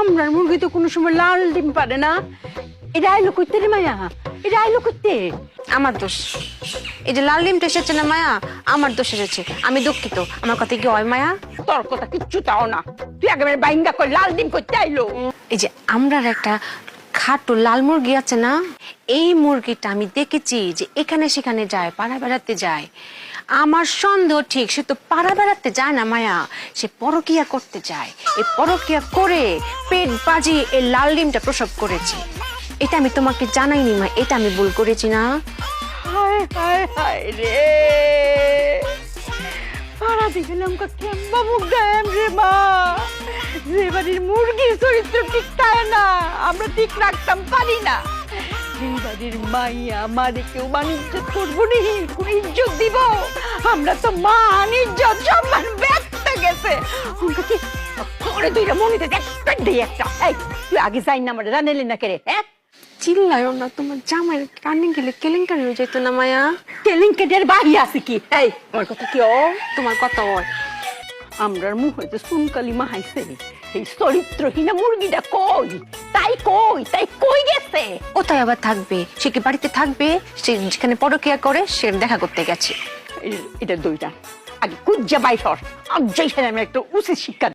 আমরার মুরগি তো কোনো সময় লাল ডিম পারে না। এটা আইলো করতে রে মায়া, এটা আইলো করতে। আমার দোষ। এই যে লাল ডিমটা এসেছে না মায়া, আমার দোষ এসেছে। আমি দুঃখিত। আমার কথা কি হয় মায়া? তোর কথা কিচ্ছু তাও না, তুই একেবারে বাইঙ্গা করে লাল ডিম করতে আইলো। এই যে আমরার একটা খাটো লাল মুরগি আছে না, এই মুরগিটা আমি দেখেছি যে এখানে সেখানে যায়, পাড়া বেড়াতে যায়। আমার সন্দেহ ঠিক সে তো পাড়া বেড়াতে যায় না মায়া, সে পরকিয়া করতে যায়। এই পরকিয়া করে পেট বাজিয়ে এই লাল ডিমটা প্রসব করেছে। এটা আমি তোমাকে জানাইনি মা, এটা আমি ভুল করেছি না? হায় হায় হায় রে, পাড়া দিকে লঙ্কা কেম্বা মুখ দেন রে মা। যে বাড়ির মুরগির চরিত্র ঠিক থাকে না, আমরা ঠিক রাখতাম পারি না। যে বাড়ির মাইয়া মারে কেউ বাণিজ্য করবো নি, কোন ইজ্জত দিব? আমরা তো মান ইজ্জত সম্মান ব্যক্ত গেছে। আমরা কি তোরে দুইটা মনিতে একটা দিই একটা। এই তুই আগে যাই না, আমরা রানেলি না কেরে? হ্যাঁ, চিল্লায়ও না, তোমার জামাই কানে গেলে কেলেঙ্কারি হয়ে যেত না মায়া? কেলেঙ্কারির বাড়ি আছে কি? এই আমার কথা কি ও? তোমার কথা হয়। আমরার মুখ হইতে সুনকালি মাহাইছে, এই চরিত্রহীনা মুরগিটা কই? তাই কই? তাই কই গেছে? কোথায় আবার থাকবে? সে কি বাড়িতে থাকবে? সে যেখানে পরকিয়া করে সে দেখা করতে গেছে। এটা দুইটা আগে কুজ্জা বাইর হর, আর যেখানে আমি একটা উচিত শিক্ষা